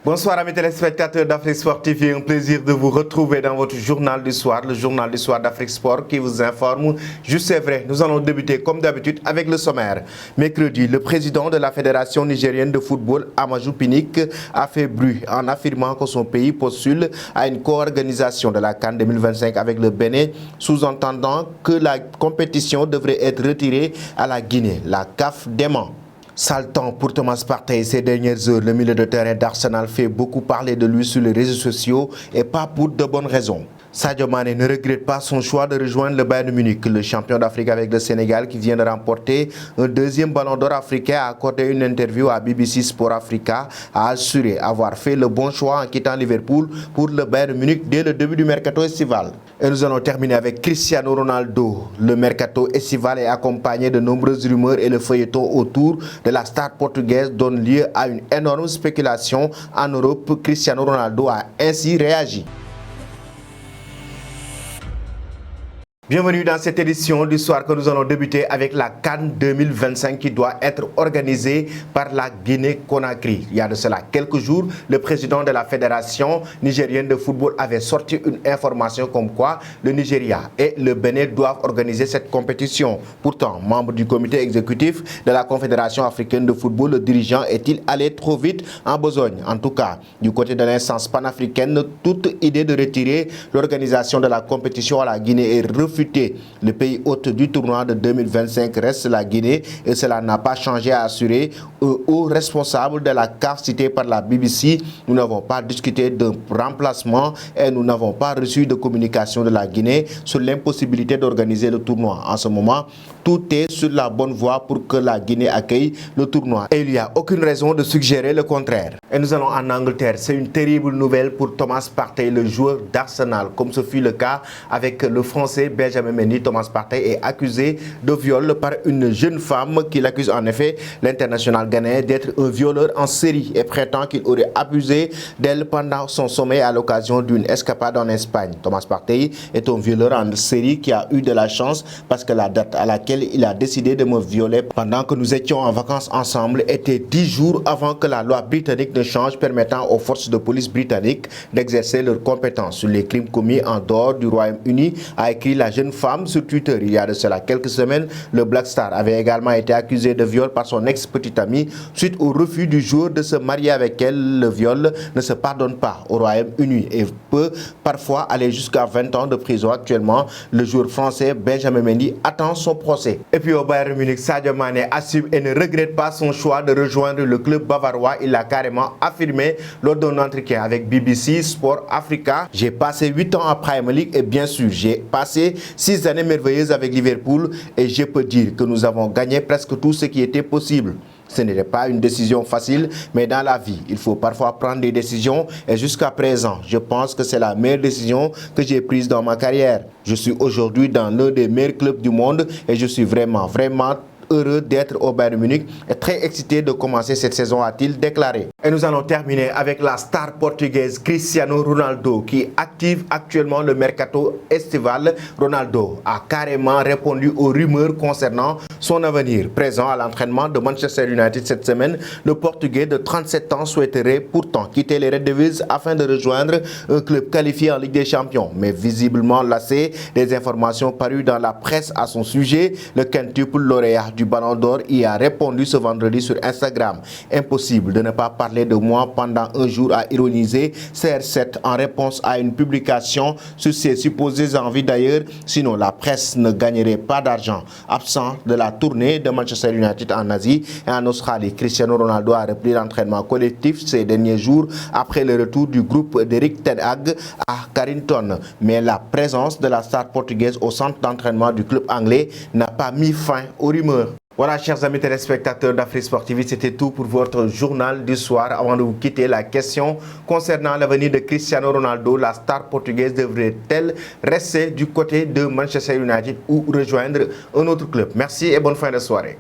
Bonsoir amis téléspectateurs d'Afrique Sport TV, un plaisir de vous retrouver dans votre journal du soir, le journal du soir d'Afrique Sport qui vous informe. Juste c'est vrai, nous allons débuter comme d'habitude avec le sommaire. Mercredi, le président de la Fédération nigérienne de football, Amadou Pinnick, a fait bruit en affirmant que son pays postule à une co-organisation de la CAN 2025 avec le Bénin, sous-entendant que la compétition devrait être retirée à la Guinée. La CAF dément. Sale temps pour Thomas Partey ces dernières heures. Le milieu de terrain d'Arsenal fait beaucoup parler de lui sur les réseaux sociaux et pas pour de bonnes raisons. Sadio Mané ne regrette pas son choix de rejoindre le Bayern Munich. Le champion d'Afrique avec le Sénégal qui vient de remporter un deuxième ballon d'or africain a accordé une interview à BBC Sport Africa, a assuré avoir fait le bon choix en quittant Liverpool pour le Bayern Munich dès le début du mercato estival. Et nous allons terminer avec Cristiano Ronaldo. Le mercato estival est accompagné de nombreuses rumeurs et le feuilleton autour de la star portugaise donne lieu à une énorme spéculation en Europe. Cristiano Ronaldo a ainsi réagi. Bienvenue dans cette édition du soir que nous allons débuter avec la CAN 2025 qui doit être organisée par la Guinée-Conakry. Il y a de cela quelques jours, le président de la Fédération nigérienne de football avait sorti une information comme quoi le Nigeria et le Bénin doivent organiser cette compétition. Pourtant, membre du comité exécutif de la Confédération africaine de football, le dirigeant est-il allé trop vite en besogne? En tout cas, du côté de l'instance panafricaine, toute idée de retirer l'organisation de la compétition à la Guinée est refusée. Le pays hôte du tournoi de 2025 reste la Guinée et cela n'a pas changé, à assurer un haut responsable de la CAF cité par la BBC. Nous n'avons pas discuté d'un remplacement et nous n'avons pas reçu de communication de la Guinée sur l'impossibilité d'organiser le tournoi. En ce moment, tout est sur la bonne voie pour que la Guinée accueille le tournoi et il n'y a aucune raison de suggérer le contraire. Et nous allons en Angleterre. C'est une terrible nouvelle pour Thomas Partey, le joueur d'Arsenal, comme ce fut le cas avec le Français Benjamin Mendy. Thomas Partey est accusé de viol par une jeune femme qui l'accuse en effet, l'international ghanéen, d'être un violeur en série et prétend qu'il aurait abusé d'elle pendant son sommeil à l'occasion d'une escapade en Espagne. Thomas Partey est un violeur en série qui a eu de la chance parce que la date à laquelle il a décidé de me violer pendant que nous étions en vacances ensemble était 10 jours avant que la loi britannique ne change, permettant aux forces de police britanniques d'exercer leurs compétences sur les crimes commis en dehors du Royaume-Uni, a écrit la jeune femme sur Twitter. Il y a de cela quelques semaines, le Black Star avait également été accusé de viol par son ex-petite amie suite au refus du joueur de se marier avec elle. Le viol ne se pardonne pas au Royaume-Uni et peut parfois aller jusqu'à 20 ans de prison. Actuellement, le joueur français Benjamin Mendy attend son procès. Et puis au Bayern Munich, Sadio Mané assume et ne regrette pas son choix de rejoindre le club bavarois. Il l'a carrément affirmé lors d'un entretien avec BBC Sport Africa. J'ai passé 8 ans en Premier League et bien sûr, j'ai passé 6 années merveilleuses avec Liverpool et je peux dire que nous avons gagné presque tout ce qui était possible. Ce n'était pas une décision facile, mais dans la vie, il faut parfois prendre des décisions et jusqu'à présent, je pense que c'est la meilleure décision que j'ai prise dans ma carrière. Je suis aujourd'hui dans l'un des meilleurs clubs du monde et je suis vraiment heureux d'être au Bayern Munich et très excité de commencer cette saison, a-t-il déclaré. Et nous allons terminer avec la star portugaise Cristiano Ronaldo qui active actuellement le mercato estival. Ronaldo a carrément répondu aux rumeurs concernant son avenir. Présent à l'entraînement de Manchester United cette semaine, le Portugais de 37 ans souhaiterait pourtant quitter les Red Devils afin de rejoindre un club qualifié en Ligue des Champions. Mais visiblement lassé des informations parues dans la presse à son sujet, le quintuple lauréat du Ballon d'Or y a répondu ce vendredi sur Instagram. Impossible de ne pas parler de moi pendant un jour, a ironisé CR7 en réponse à une publication sur ses supposées envies d'ailleurs, sinon la presse ne gagnerait pas d'argent. Absent de la tournée de Manchester United en Asie et en Australie, Cristiano Ronaldo a repris l'entraînement collectif ces derniers jours après le retour du groupe d'Eric Ten Hag à Carrington. Mais la présence de la star portugaise au centre d'entraînement du club anglais n'a pas mis fin aux rumeurs. Voilà, chers amis téléspectateurs d'Afrique Sport TV, c'était tout pour votre journal du soir. Avant de vous quitter, la question concernant l'avenir de Cristiano Ronaldo, la star portugaise devrait-elle rester du côté de Manchester United ou rejoindre un autre club? Merci et bonne fin de soirée.